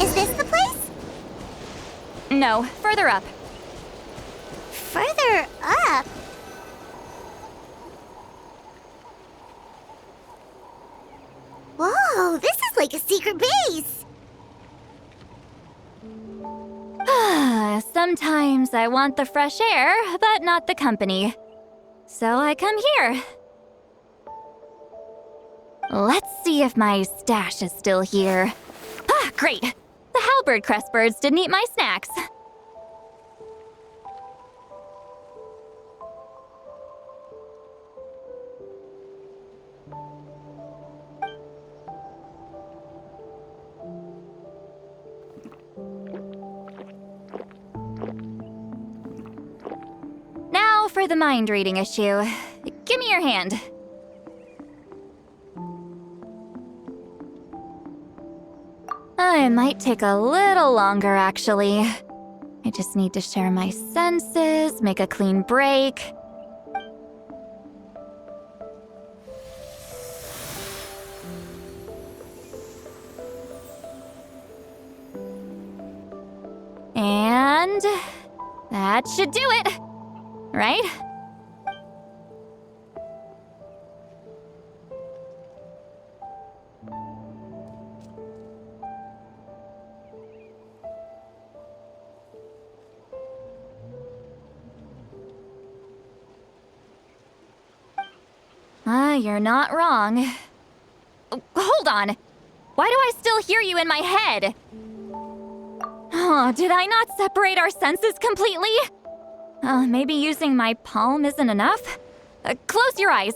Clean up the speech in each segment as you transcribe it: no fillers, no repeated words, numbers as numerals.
Is this the place? No, further up. Further up? Whoa, this is like a secret base! Sometimes I want the fresh air, but not the company. So I come here. Let's see if my stash is still here. Ah, great! The halberd crest birds didn't eat my snacks. Now for the mind reading issue. Give me your hand. It might take a little longer, actually. I just need to share my senses, make a clean break. And that should do it, right? You're not wrong. Hold on. Why do I still hear you in my head? Oh, did I not separate our senses completely? Maybe using my palm isn't enough? Close your eyes.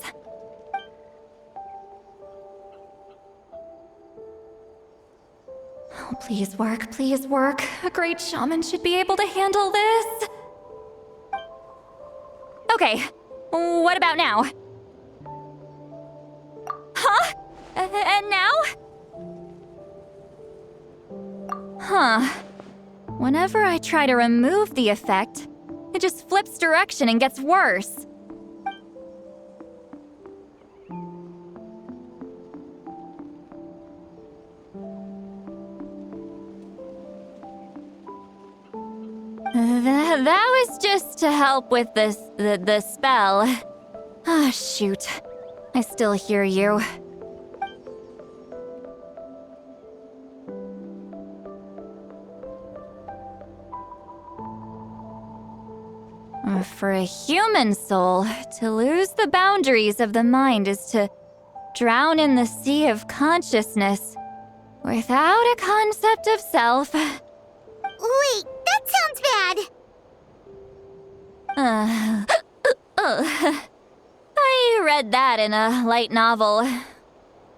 Oh, please work, please work. A great shaman should be able to handle this. Okay, what about now? Huh? And now? Huh. Whenever I try to remove the effect, it just flips direction and gets worse. That was just to help with the spell. Ah, shoot. I still hear you. For a human soul, to lose the boundaries of the mind is to drown in the sea of consciousness without a concept of self. Wait, that sounds bad! I read that in a light novel.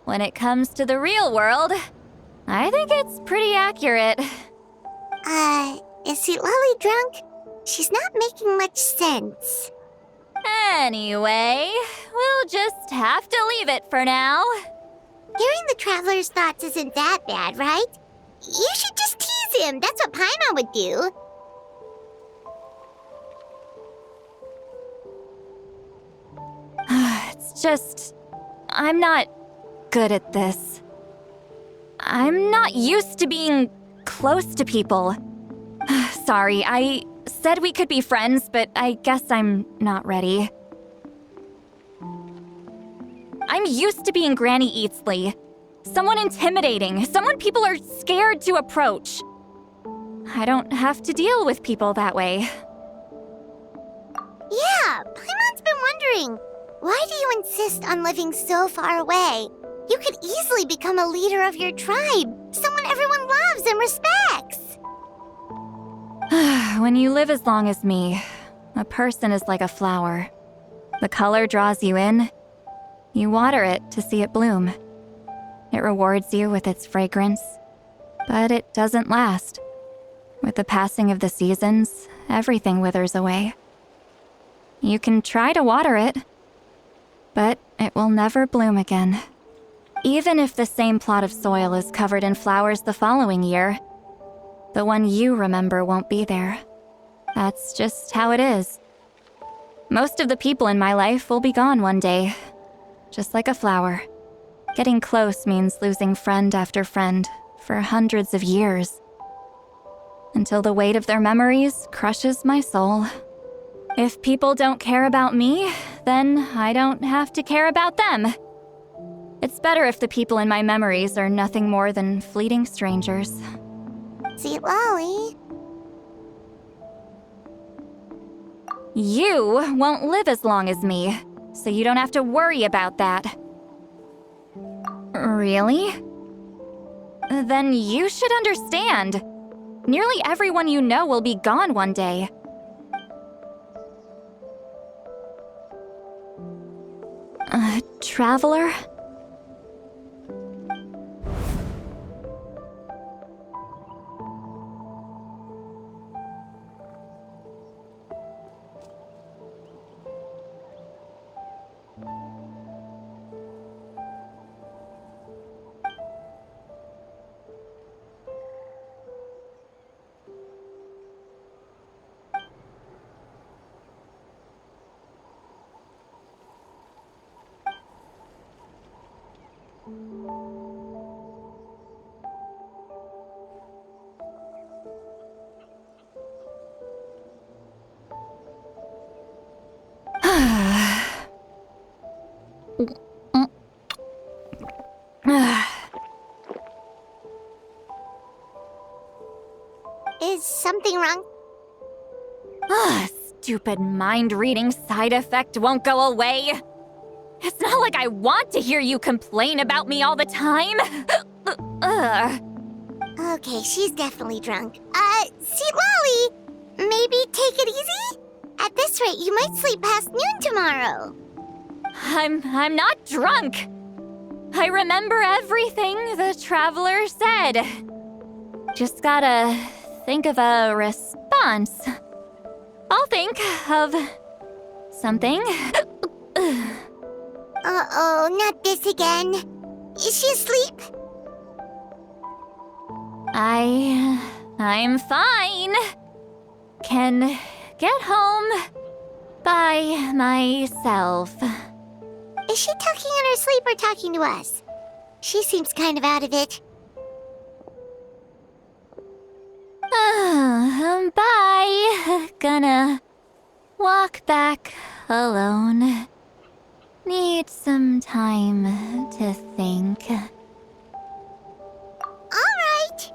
When it comes to the real world, I think it's pretty accurate. Is Lolly drunk? She's not making much sense. Anyway, we'll just have to leave it for now. Hearing the Traveler's thoughts isn't that bad, right? You should just tease him. That's what Paimon would do. It's just... I'm not good at this. I'm not used to being close to people. Sorry, I said we could be friends, but I guess I'm not ready. I'm used to being Granny Eatsley. Someone intimidating, someone people are scared to approach. I don't have to deal with people that way. Yeah, Paimon's been wondering, why do you insist on living so far away? You could easily become a leader of your tribe, someone everyone loves and respects. When you live as long as me, a person is like a flower. The color draws you in. You water it to see it bloom. It rewards you with its fragrance, but it doesn't last. With the passing of the seasons, everything withers away. You can try to water it, but it will never bloom again. Even if the same plot of soil is covered in flowers the following year, the one you remember won't be there. That's just how it is. Most of the people in my life will be gone one day, just like a flower. Getting close means losing friend after friend for hundreds of years, until the weight of their memories crushes my soul. If people don't care about me, then I don't have to care about them. It's better if the people in my memories are nothing more than fleeting strangers. Sweet Lolly. You won't live as long as me, so you don't have to worry about that. Really? Then you should understand. Nearly everyone you know will be gone one day. A traveler? Is something wrong? Stupid mind-reading side effect won't go away. It's not like I want to hear you complain about me all the time. Okay, she's definitely drunk. Sweet Lolly, maybe take it easy? At this rate, you might sleep past noon tomorrow. I'm not drunk. I remember everything the traveler said. Just gotta think of a response. I'll think of something. Uh-oh, not this again. Is she asleep? I'm fine. Can get home by myself. Is she talking in her sleep or talking to us? She seems kind of out of it. Bye. Gonna walk back alone. Need some time to think. All right.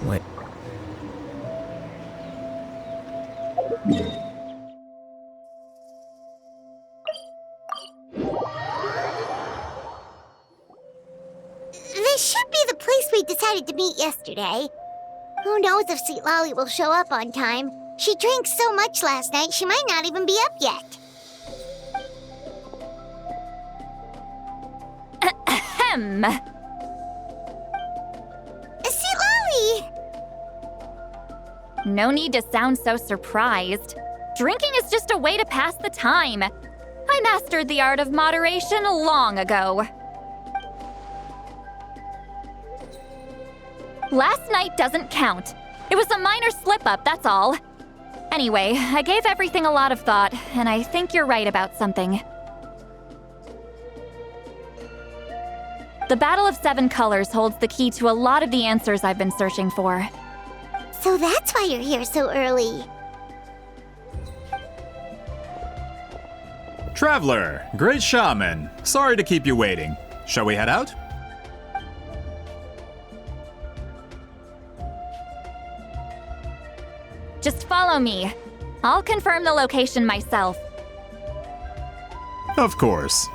Wait. This should be the place we decided to meet yesterday. Who knows if Sweet Lolly will show up on time? She drank so much last night, she might not even be up yet. Ahem. No need to sound so surprised. Drinking is just a way to pass the time. I mastered the art of moderation long ago. Last night doesn't count. It was a minor slip-up, that's all. Anyway, I gave everything a lot of thought, and I think you're right about something. The Battle of Seven Colors holds the key to a lot of the answers I've been searching for. So that's why you're here so early. Traveler, great shaman. Sorry to keep you waiting. Shall we head out? Just follow me. I'll confirm the location myself. Of course.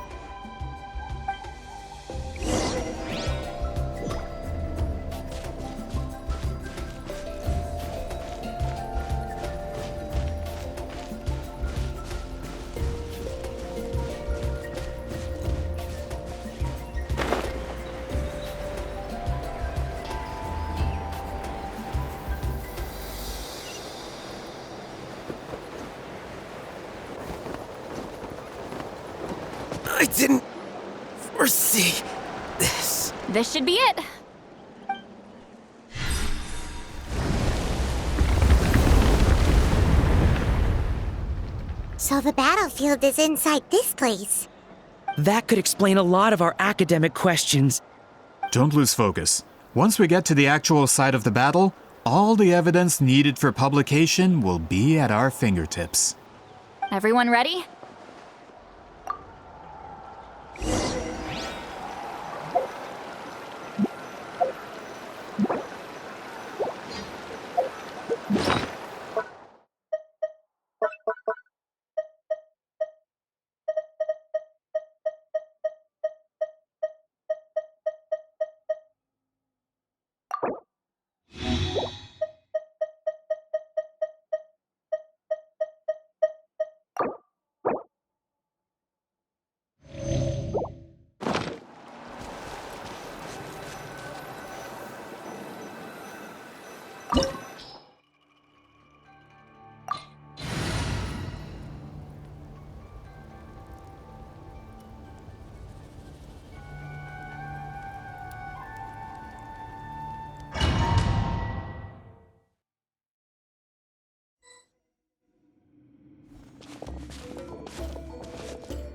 I didn't foresee this. This should be it. So the battlefield is inside this place. That could explain a lot of our academic questions. Don't lose focus. Once we get to the actual site of the battle, all the evidence needed for publication will be at our fingertips. Everyone ready?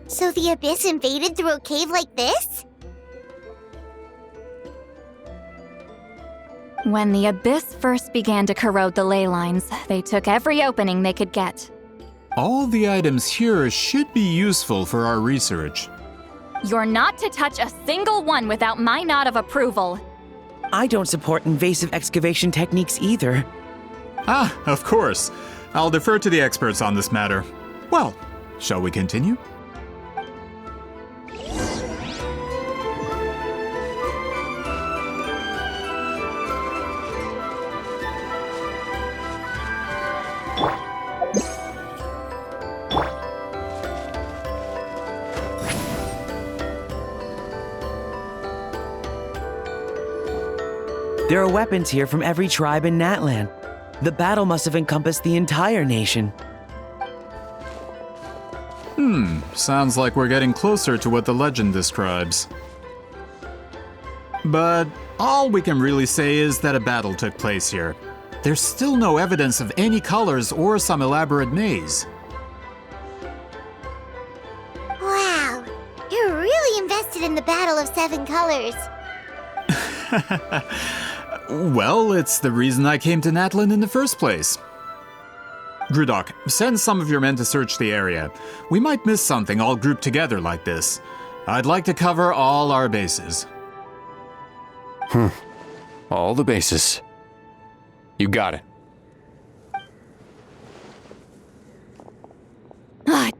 So the Abyss invaded through a cave like this? When the Abyss first began to corrode the ley lines, they took every opening they could get. All the items here should be useful for our research. You're not to touch a single one without my nod of approval. I don't support invasive excavation techniques either. Ah, of course. I'll defer to the experts on this matter. Well, shall we continue? There are weapons here from every tribe in Natlan. The battle must have encompassed the entire nation. Sounds like we're getting closer to what the legend describes. But all we can really say is that a battle took place here. There's still no evidence of any colors or some elaborate maze. Wow, you're really invested in the Battle of Seven Colors. Well, it's the reason I came to Natlan in the first place. Grudok, send some of your men to search the area. We might miss something all grouped together like this. I'd like to cover all our bases. All the bases. You got it.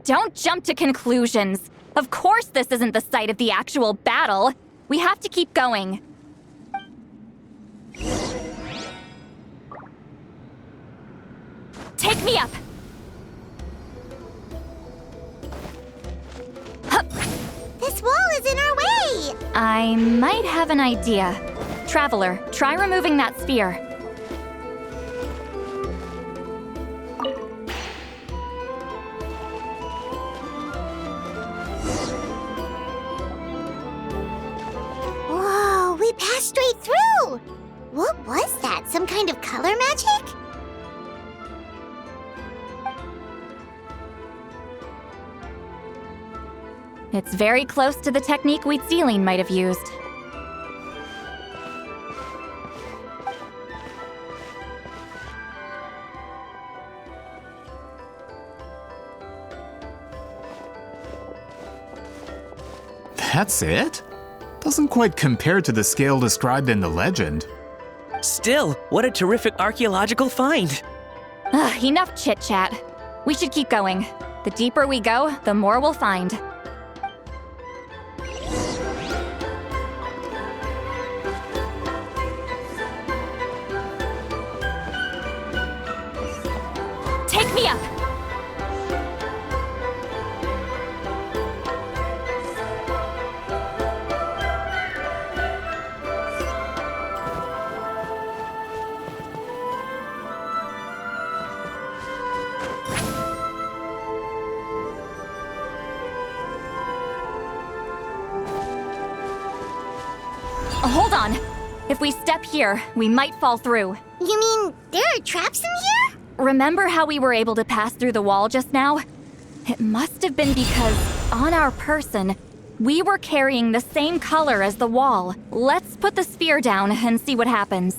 Don't jump to conclusions. Of course this isn't the site of the actual battle. We have to keep going. Take me up! This wall is in our way! I might have an idea. Traveler, try removing that sphere. straight through! What was that? Some kind of color magic? It's very close to the technique Wheat Ceiling might have used. That's it? Doesn't quite compare to the scale described in the legend. Still, what a terrific archaeological find. Ugh, enough chit-chat. We should keep going. The deeper we go, the more we'll find. Take me up! Hold on. If we step here, we might fall through. You mean there are traps in here? Remember how we were able to pass through the wall just now? It must have been because, on our person, we were carrying the same color as the wall. Let's put the sphere down and see what happens.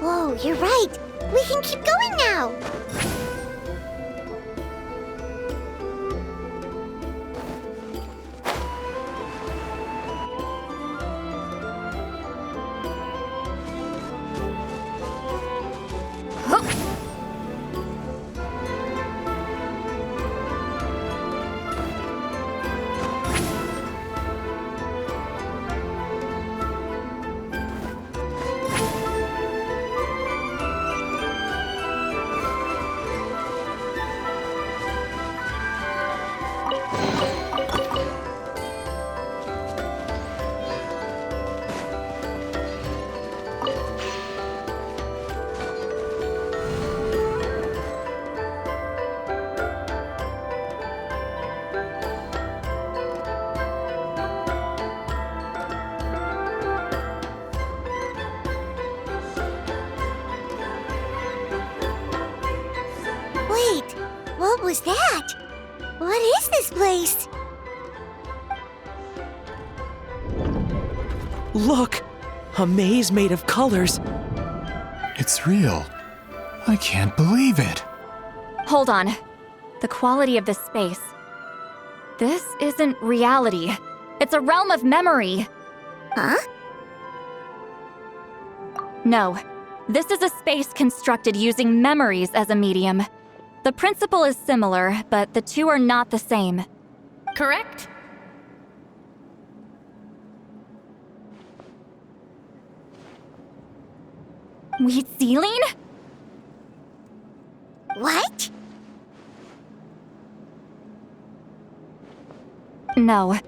Whoa, you're right. We can keep going now. Hup. Wait, what was that? What is this place? Look! A maze made of colors. It's real. I can't believe it. Hold on. The quality of this space. This isn't reality. It's a realm of memory. Huh? No. This is a space constructed using memories as a medium. The principle is similar, but the two are not the same. Correct? Wheat Ceiling? What? No.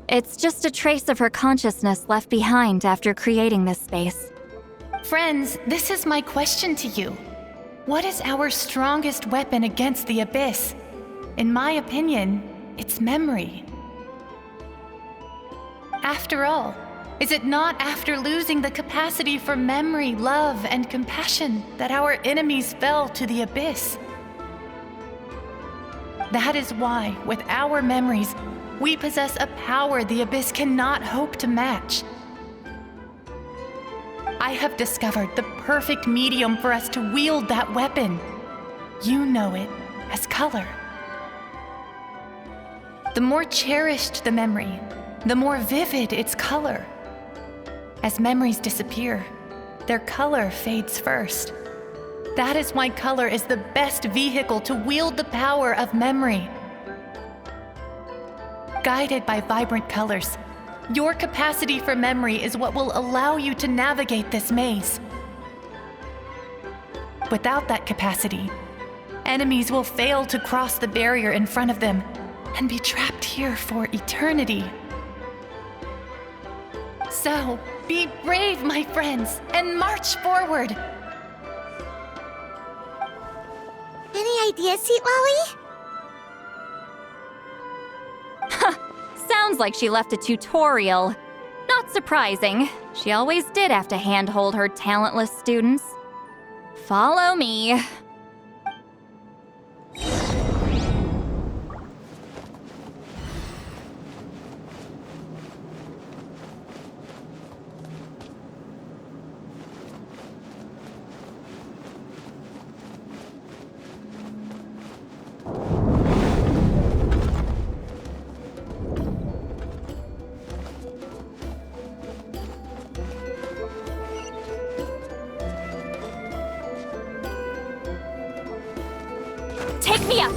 It's just a trace of her consciousness left behind after creating this space. Friends, this is my question to you. What is our strongest weapon against the Abyss? In my opinion, it's memory. After all, is it not after losing the capacity for memory, love, and compassion that our enemies fell to the Abyss? That is why, with our memories, we possess a power the Abyss cannot hope to match. I have discovered the perfect medium for us to wield that weapon. You know it as color. The more cherished the memory, the more vivid its color. As memories disappear, their color fades first. That is why color is the best vehicle to wield the power of memory. Guided by vibrant colors, your capacity for memory is what will allow you to navigate this maze. Without that capacity, enemies will fail to cross the barrier in front of them and be trapped here for eternity. So, be brave, my friends, and march forward! idea, Sweet Lolly? Sounds like she left a tutorial. Not surprising. She always did have to handhold her talentless students. Follow me. Take me up!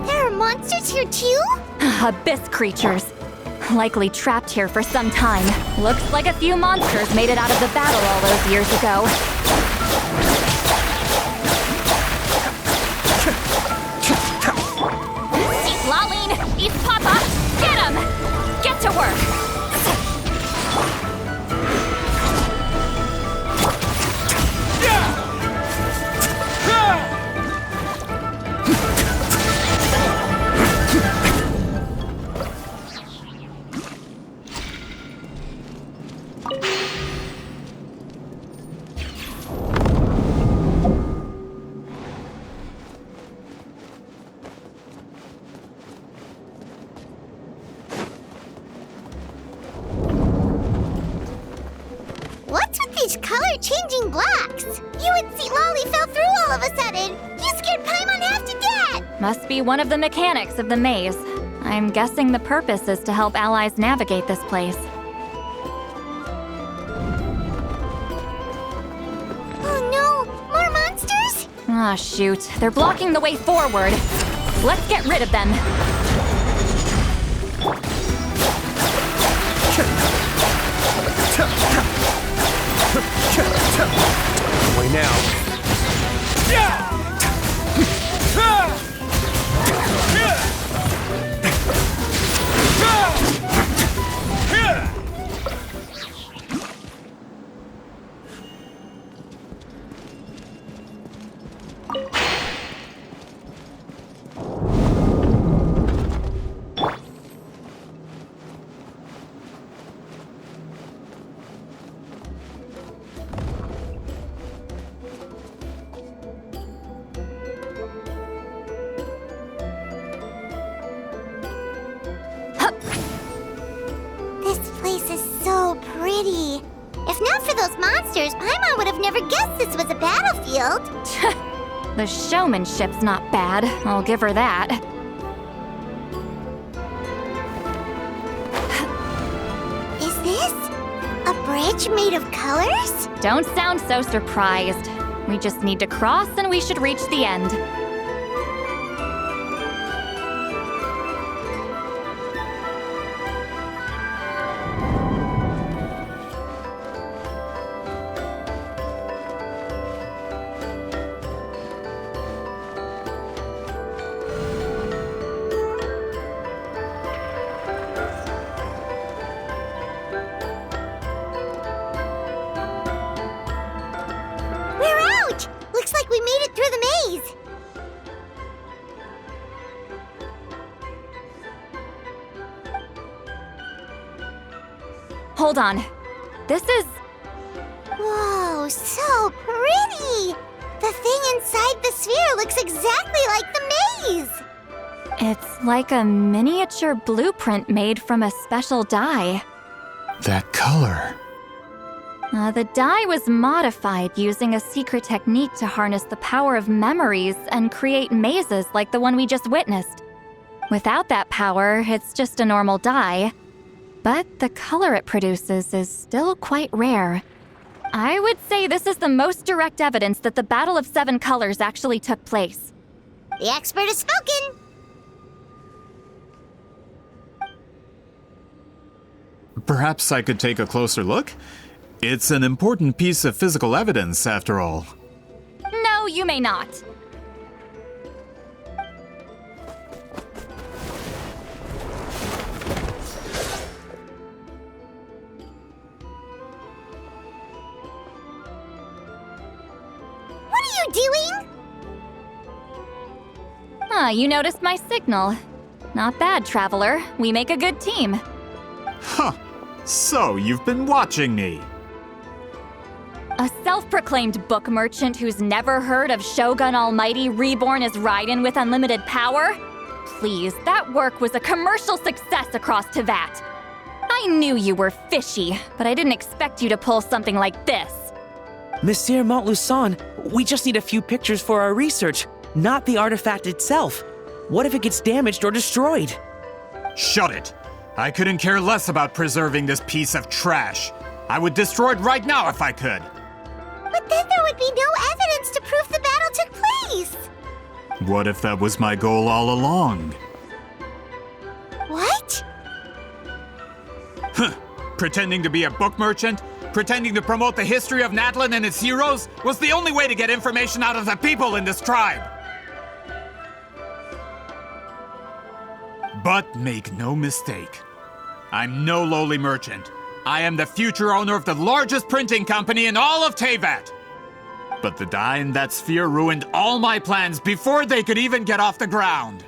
There are monsters here too? Abyss creatures. Likely trapped here for some time. Looks like a few monsters made it out of the battle all those years ago. Laline! East Papa! Get him! Get to work! What's with these color-changing blocks? You and Sweet Lolly fell through all of a sudden. You scared Paimon half to death. Must be one of the mechanics of the maze. I'm guessing the purpose is to help allies navigate this place. Oh no, more monsters? Ah, shoot. They're blocking the way forward. Let's get rid of them. Way now. This place is so pretty. If not for those monsters, Paimon would have never guessed this was a battlefield. The showmanship's not bad, I'll give her that. Is this a bridge made of colors? Don't sound so surprised. We just need to cross and we should reach the end. We're out! Looks like we made it through the maze. Hold on. This is... Whoa, so pretty! The thing inside the sphere looks exactly like the maze! It's like a miniature blueprint made from a special dye. That color. The dye was modified using a secret technique to harness the power of memories and create mazes like the one we just witnessed. Without that power, it's just a normal dye. But the color it produces is still quite rare. I would say this is the most direct evidence that the Battle of Seven Colors actually took place. The expert has spoken! Perhaps I could take a closer look? It's an important piece of physical evidence, after all. No, you may not. you doing? Ah, you noticed my signal. Not bad, Traveler. We make a good team. Huh. So, you've been watching me. A self-proclaimed book merchant who's never heard of Shogun Almighty reborn as Raiden with unlimited power? Please, that work was a commercial success across Teyvat. I knew you were fishy, but I didn't expect you to pull something like this. Monsieur Montluçon, we just need a few pictures for our research, not the artifact itself. What if it gets damaged or destroyed? Shut it. I couldn't care less about preserving this piece of trash. I would destroy it right now if I could. But then there would be no evidence to prove the battle took place. What if that was my goal all along? What? Pretending to be a book merchant, pretending to promote the history of Natlan and its heroes, was the only way to get information out of the people in this tribe. But make no mistake, I'm no lowly merchant. I am the future owner of the largest printing company in all of Teyvat. But the dye in that sphere ruined all my plans before they could even get off the ground.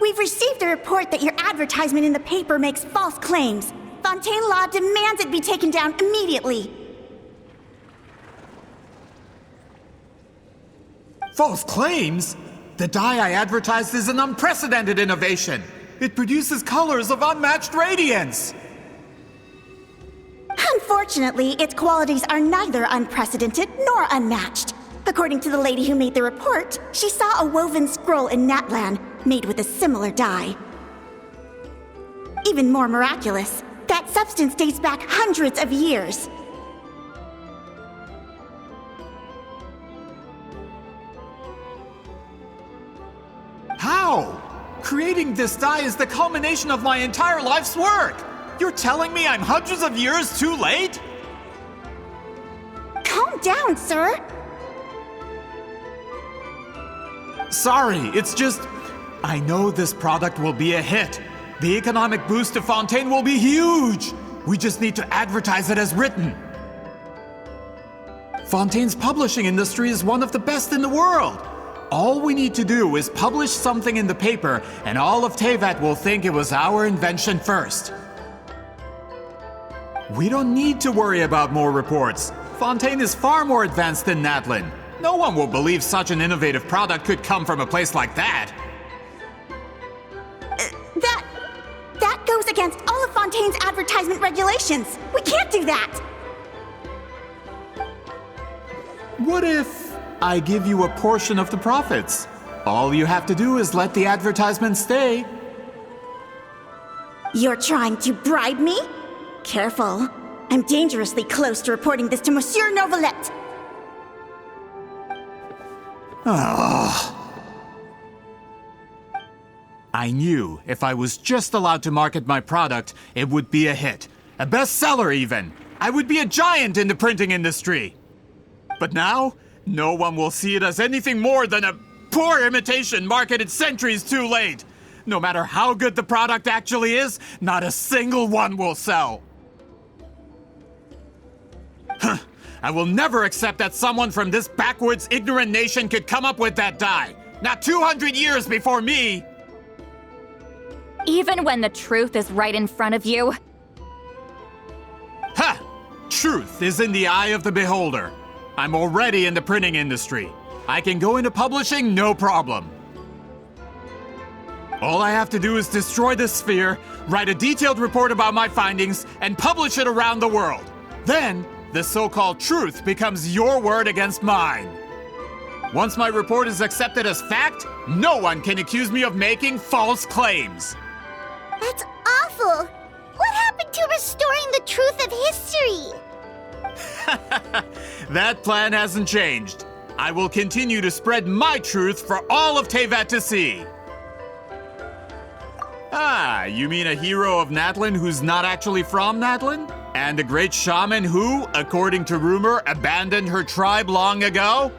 We've received a report that your advertisement in the paper makes false claims. Fontaine Law demands it be taken down immediately. False claims? The dye I advertised is an unprecedented innovation. It produces colors of unmatched radiance. Unfortunately, its qualities are neither unprecedented nor unmatched. According to the lady who made the report, she saw a woven scroll in Natlan made with a similar dye. Even more miraculous, that substance dates back hundreds of years. How? Creating this dye is the culmination of my entire life's work. You're telling me I'm hundreds of years too late? Calm down, sir. Sorry, it's just... I know this product will be a hit. The economic boost to Fontaine will be huge. We just need to advertise it as written. Fontaine's publishing industry is one of the best in the world. All we need to do is publish something in the paper, and all of Teyvat will think it was our invention first. We don't need to worry about more reports. Fontaine is far more advanced than Natlan. No one will believe such an innovative product could come from a place like that. That goes against all of Fontaine's advertisement regulations. We can't do that. What if I give you a portion of the profits? All you have to do is let the advertisement stay. You're trying to bribe me? Careful. I'm dangerously close to reporting this to Monsieur Novelette. I knew if I was just allowed to market my product, it would be a hit. A bestseller even. I would be a giant in the printing industry. But now, no one will see it as anything more than a poor imitation marketed centuries too late. No matter how good the product actually is, not a single one will sell. I will never accept that someone from this backwoods, ignorant nation could come up with that dye. Not 200 years before me! Even when the truth is right in front of you? Ha! Truth is in the eye of the beholder. I'm already in the printing industry. I can go into publishing, no problem. All I have to do is destroy this sphere, write a detailed report about my findings, and publish it around the world. Then, the so-called truth becomes your word against mine. Once my report is accepted as fact, no one can accuse me of making false claims. That's awful. What happened to restoring the truth of history? That plan hasn't changed. I will continue to spread my truth for all of Teyvat to see. Ah, you mean a hero of Natlan who's not actually from Natlan? And a great shaman who, according to rumor, abandoned her tribe long ago?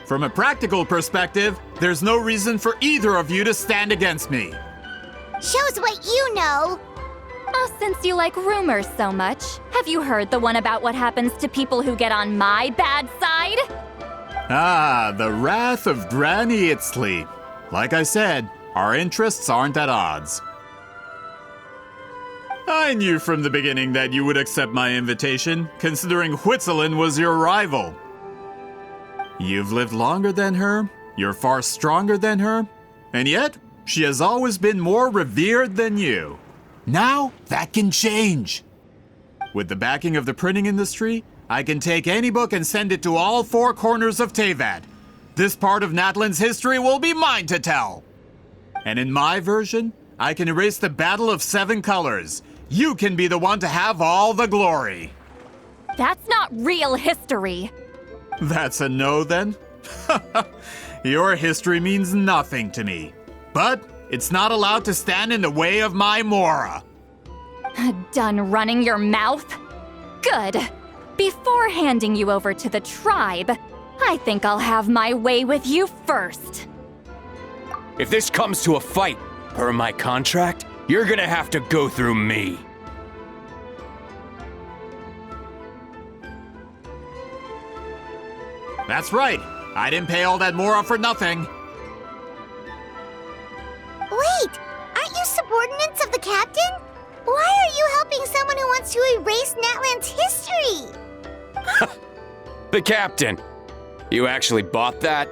From a practical perspective, there's no reason for either of you to stand against me. Shows what you know. Oh, since you like rumors so much, have you heard the one about what happens to people who get on my bad side? Ah, the wrath of Granny Itzley. Like I said, our interests aren't at odds. I knew from the beginning that you would accept my invitation, considering Whitzelin was your rival. You've lived longer than her, you're far stronger than her, and yet she has always been more revered than you. Now, that can change. With the backing of the printing industry, I can take any book and send it to all four corners of Teyvat. This part of Natlan's history will be mine to tell. And in my version, I can erase the Battle of Seven Colors. You can be the one to have all the glory. That's not real history. That's a no, then? Your history means nothing to me. But it's not allowed to stand in the way of my Mora. Done running your mouth? Good. Before handing you over to the tribe, I think I'll have my way with you first. If this comes to a fight, per my contract, you're gonna have to go through me. That's right. I didn't pay all that Mora for nothing. Wait, aren't you subordinates of the captain? Why are you helping someone who wants to erase Natlan's history? The captain. You actually bought that?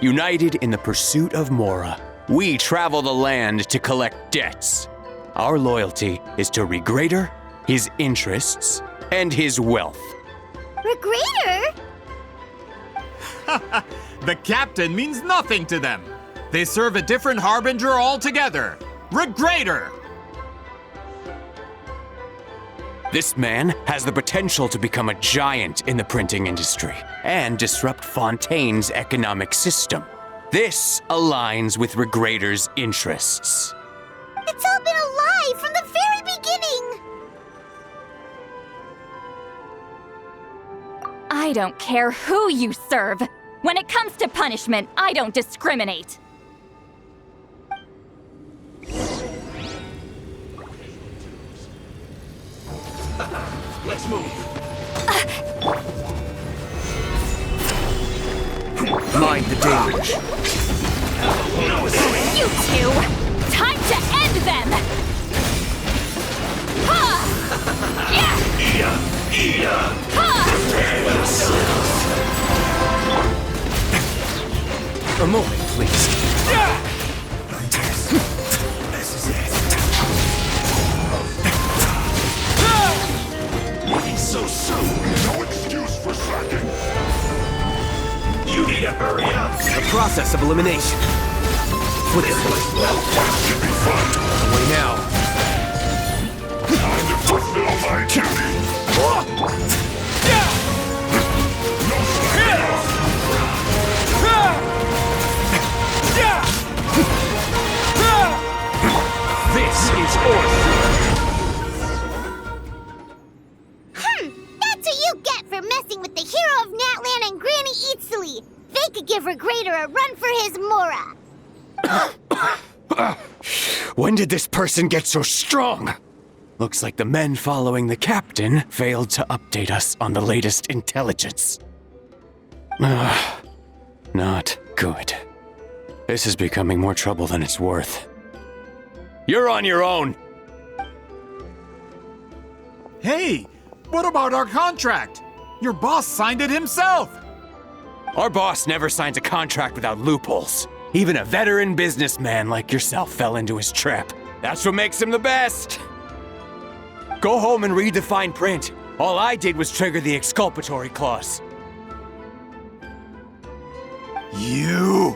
United in the pursuit of Mora, we travel the land to collect debts. Our loyalty is to Regrader, his interests, and his wealth. Regrader? The captain means nothing to them. They serve a different harbinger altogether. Regrader! This man has the potential to become a giant in the printing industry and disrupt Fontaine's economic system. This aligns with Regrader's interests. It's all been a lie from the very beginning! I don't care who you serve. When it comes to punishment, I don't discriminate. Let's move. Mind the damage. You two! Time to end them! Ha! Yeah! Ha! A moment, please. This is it. Leaving so soon. No excuse for slacking. You need to hurry up. The process of elimination. Flip it. Should be fun. Away now. Time to fulfill my duty. This is order. That's what you get for messing with the hero of Natlan and Granny Itzley. They could give Regrader a run for his Mora. When did this person get so strong? Looks like the men following the captain failed to update us on the latest intelligence. Not good. This is becoming more trouble than it's worth. You're on your own! Hey, what about our contract? Your boss signed it himself. Our boss never signs a contract without loopholes. Even a veteran businessman like yourself fell into his trap. That's what makes him the best. Go home and read the fine print. All I did was trigger the exculpatory clause. You!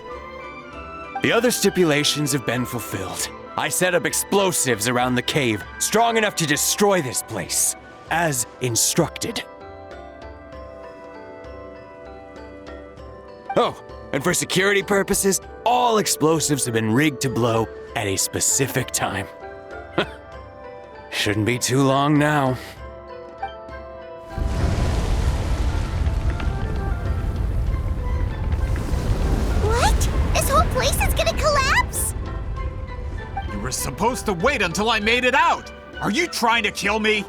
The other stipulations have been fulfilled. I set up explosives around the cave, strong enough to destroy this place, as instructed. Oh, and for security purposes, all explosives have been rigged to blow at a specific time. Shouldn't be too long now. What? This whole place is gonna collapse? You were supposed to wait until I made it out. Are you trying to kill me?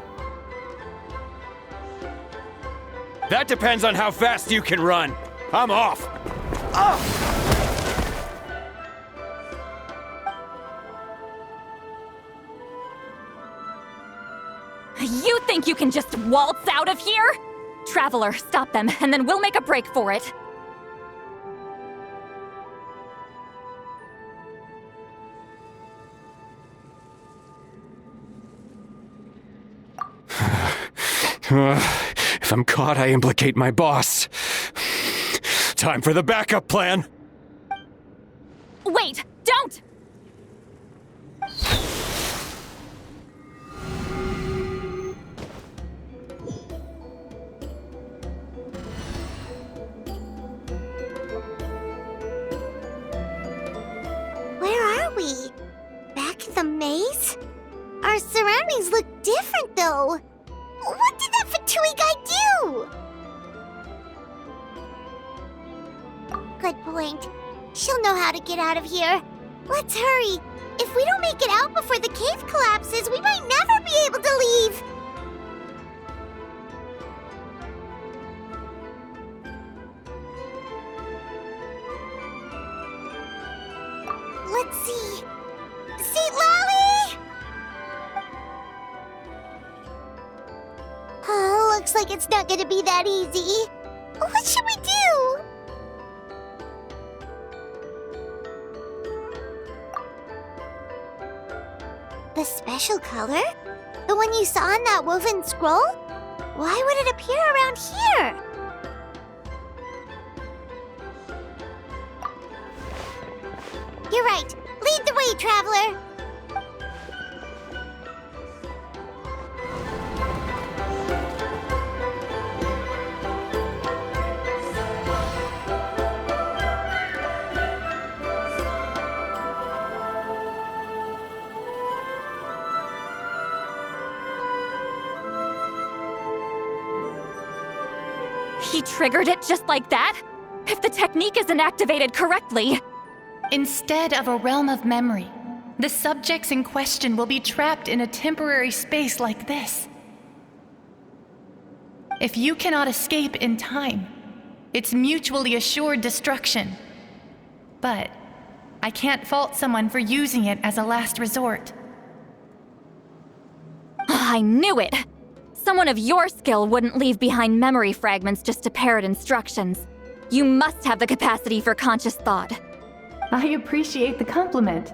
That depends on how fast you can run. I'm off! You think you can just waltz out of here? Traveler, stop them, and then we'll make a break for it. If I'm caught, I implicate my boss. Time for the backup plan. Wait, don't! Where are we? Back in the maze? Our surroundings look different, though. What did that Fatui guy do? Good point. She'll know how to get out of here. Let's hurry. If we don't make it out before the cave collapses, we might never be able to leave. Let's see. St. Lolly! Oh, looks like it's not gonna be that easy. What should we do? The special color? The one you saw in that woven scroll? Why would it appear around here? You're right. Lead the way, traveler. He triggered it just like that? If the technique isn't activated correctly... Instead of a realm of memory, the subjects in question will be trapped in a temporary space like this. If you cannot escape in time, it's mutually assured destruction. But I can't fault someone for using it as a last resort. I knew it! Someone of your skill wouldn't leave behind memory fragments just to parrot instructions. You must have the capacity for conscious thought. I appreciate the compliment.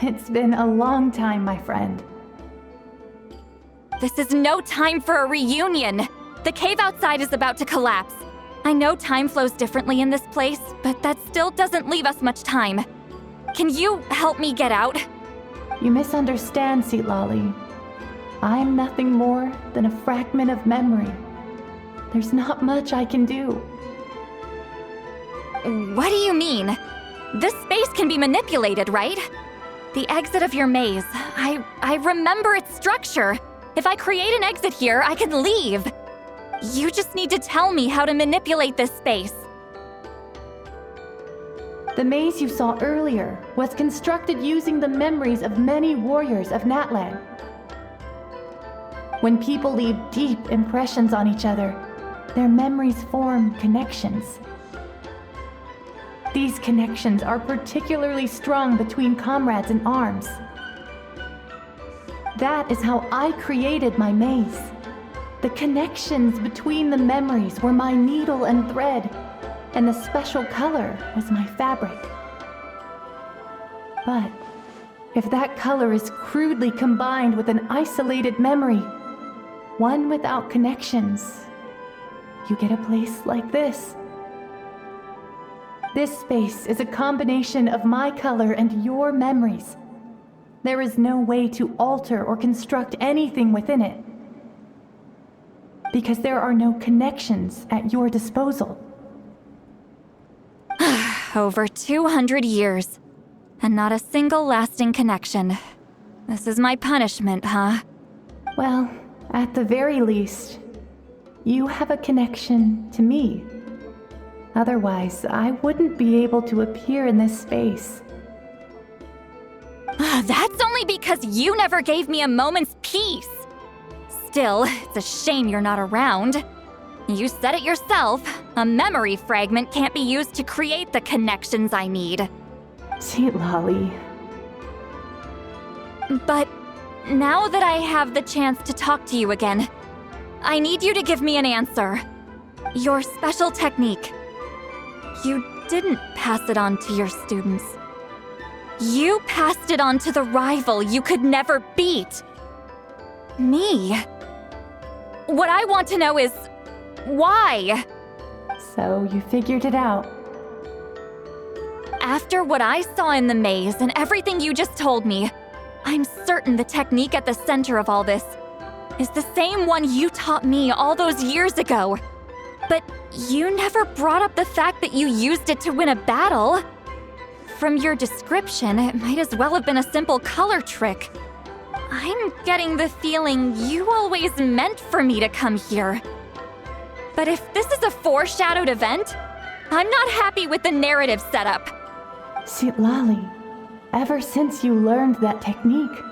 It's been a long time, my friend. This is no time for a reunion! The cave outside is about to collapse. I know time flows differently in this place, but that still doesn't leave us much time. Can you help me get out? You misunderstand, Lolly. I'm nothing more than a fragment of memory. There's not much I can do. What do you mean? This space can be manipulated, right? The exit of your maze. I remember its structure. If I create an exit here, I can leave. You just need to tell me how to manipulate this space. The maze you saw earlier was constructed using the memories of many warriors of Natlan. When people leave deep impressions on each other, their memories form connections. These connections are particularly strong between comrades in arms. That is how I created my maze. The connections between the memories were my needle and thread, and the special color was my fabric. But if that color is crudely combined with an isolated memory, one without connections, you get a place like this. This space is a combination of my color and your memories. There is no way to alter or construct anything within it, because there are no connections at your disposal. Over 200 years, and not a single lasting connection. This is my punishment, huh? Well, at the very least, you have a connection to me. Otherwise, I wouldn't be able to appear in this space. That's only because you never gave me a moment's peace. Still, it's a shame you're not around. You said it yourself. A memory fragment can't be used to create the connections I need. Sweet Lolly. But now that I have the chance to talk to you again, I need you to give me an answer. Your special technique. You didn't pass it on to your students. You passed it on to the rival you could never beat. Me. What I want to know is, why? So you figured it out. After what I saw in the maze and everything you just told me, I'm certain the technique at the center of all this is the same one you taught me all those years ago. But you never brought up the fact that you used it to win a battle. From your description, it might as well have been a simple color trick. I'm getting the feeling you always meant for me to come here. But if this is a foreshadowed event, I'm not happy with the narrative setup. Sweet Lolly, ever since you learned that technique,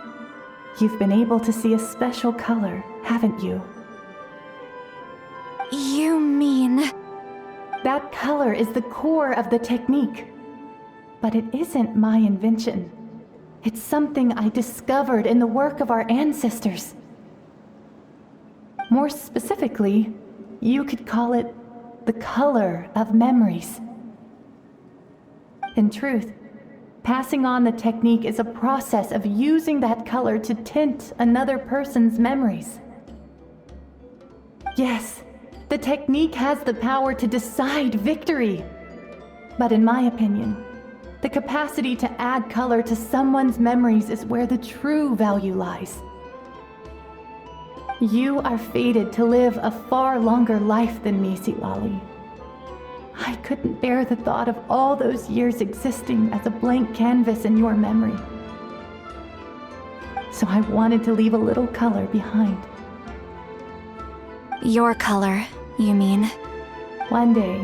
you've been able to see a special color, haven't you? You mean... That color is the core of the technique. But it isn't my invention. It's something I discovered in the work of our ancestors. More specifically, you could call it the color of memories. In truth, passing on the technique is a process of using that color to tint another person's memories. Yes, the technique has the power to decide victory. But in my opinion, the capacity to add color to someone's memories is where the true value lies. You are fated to live a far longer life than me, Sweet Lolly. I couldn't bear the thought of all those years existing as a blank canvas in your memory. So I wanted to leave a little color behind. Your color, you mean? One day,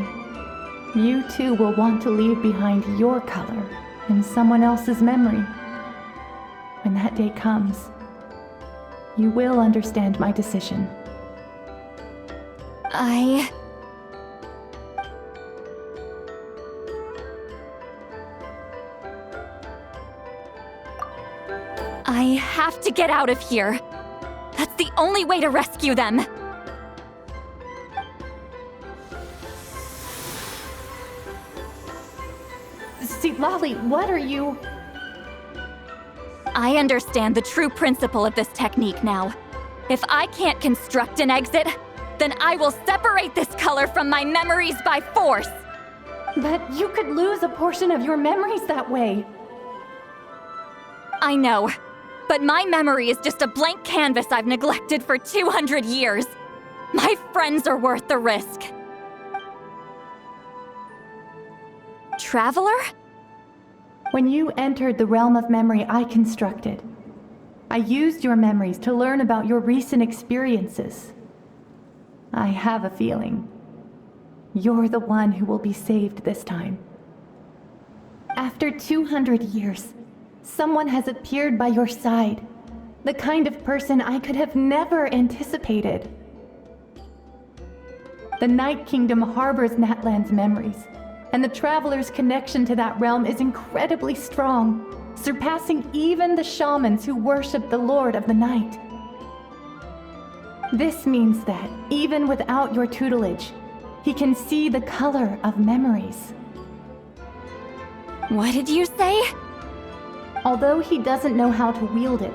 you too will want to leave behind your color in someone else's memory. When that day comes, you will understand my decision. I have to get out of here. That's the only way to rescue them. Sweet Lolly, what are you... I understand the true principle of this technique now. If I can't construct an exit, then I will separate this color from my memories by force. But you could lose a portion of your memories that way. I know, but my memory is just a blank canvas I've neglected for 200 years. My friends are worth the risk. Traveler? When you entered the realm of memory I constructed, I used your memories to learn about your recent experiences. I have a feeling you're the one who will be saved this time. After 200 years, someone has appeared by your side, the kind of person I could have never anticipated. The Night Kingdom harbors Natlan's memories, and the Traveler's connection to that realm is incredibly strong, surpassing even the shamans who worship the Lord of the Night. This means that, even without your tutelage, he can see the color of memories. What did you say? Although he doesn't know how to wield it,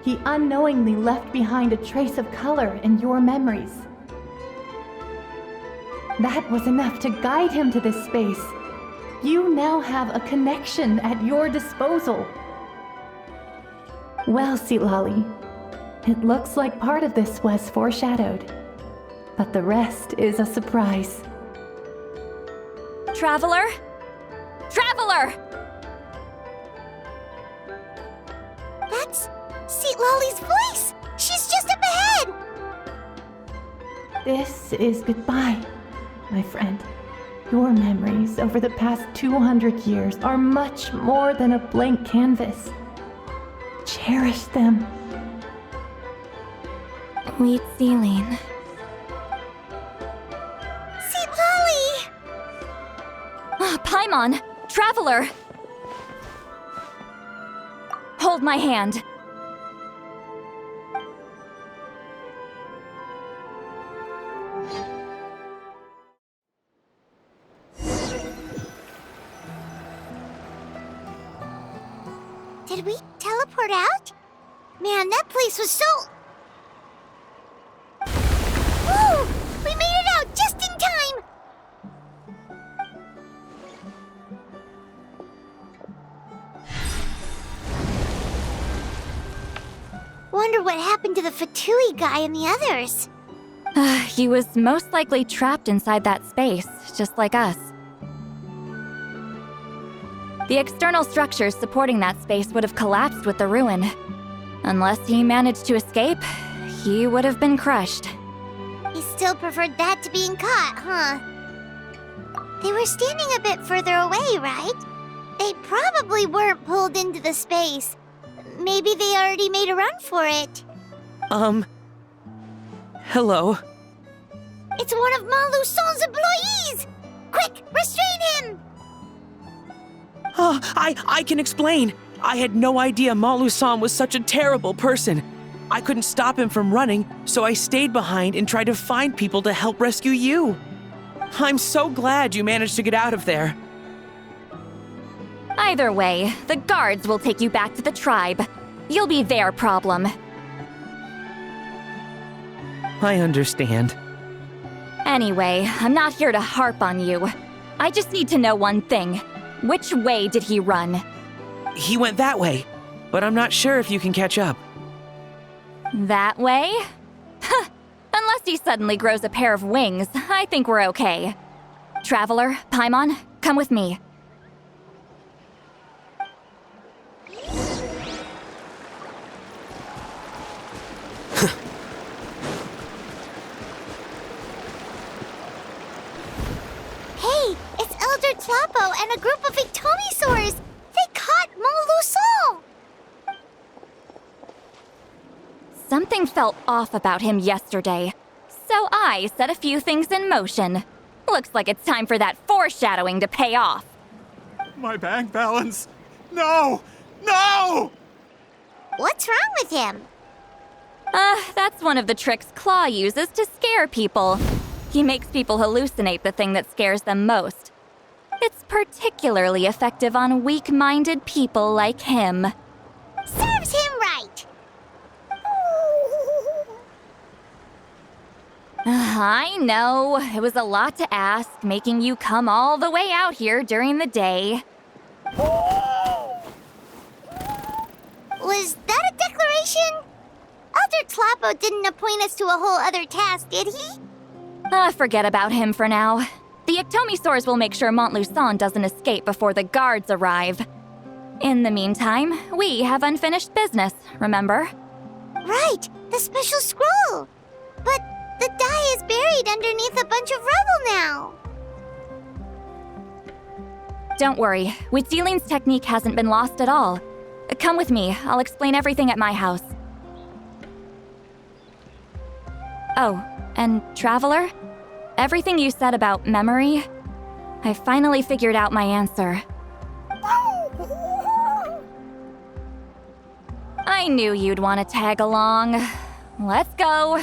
he unknowingly left behind a trace of color in your memories. That was enough to guide him to this space. You now have a connection at your disposal. Well, Sweet Lolly, it looks like part of this was foreshadowed, but the rest is a surprise. Traveler? Traveler! That's Sweet Lolly's voice! She's just up ahead! This is goodbye, my friend. Your memories over the past 200 years are much more than a blank canvas. Cherish them. Wheat Celine. Paimon! Traveler! Hold my hand. Did we teleport out? Man, that place was so... Woo! We made it out just in time! Wonder what happened to the Fatui guy and the others. He was most likely trapped inside that space, just like us. The external structures supporting that space would have collapsed with the ruin. Unless he managed to escape, he would have been crushed. He still preferred that to being caught, huh? They were standing a bit further away, right? They probably weren't pulled into the space. Maybe they already made a run for it. Hello? It's one of Malu Son's employees! Quick, restrain him! Oh, I can explain. I had no idea Malu-san was such a terrible person. I couldn't stop him from running, so I stayed behind and tried to find people to help rescue you. I'm so glad you managed to get out of there. Either way, the guards will take you back to the tribe. You'll be their problem. I understand. Anyway, I'm not here to harp on you. I just need to know one thing. Which way did he run? He went that way, but I'm not sure if you can catch up. That way? Huh. Unless he suddenly grows a pair of wings, I think we're okay. Traveler, Paimon, come with me. Hey, it's Elder Tlapo and a group of Ictomisaurs! They caught Malu Son! Something felt off about him yesterday, so I set a few things in motion. Looks like it's time for that foreshadowing to pay off. My bank balance! No! No! What's wrong with him? That's one of the tricks Claw uses to scare people. He makes people hallucinate the thing that scares them most. It's particularly effective on weak-minded people like him. Serves him right! I know, it was a lot to ask, making you come all the way out here during the day. Was that a declaration? Elder Tlapo didn't appoint us to a whole other task, did he? Forget about him for now. The Ictomisaurs will make sure Montluçon doesn't escape before the guards arrive. In the meantime, we have unfinished business, remember? Right, the special scroll. But the die is buried underneath a bunch of rubble now. Don't worry, Witzeline's technique hasn't been lost at all. Come with me, I'll explain everything at my house. Oh, and Traveler? Everything you said about memory, I finally figured out my answer. I knew you'd want to tag along. Let's go.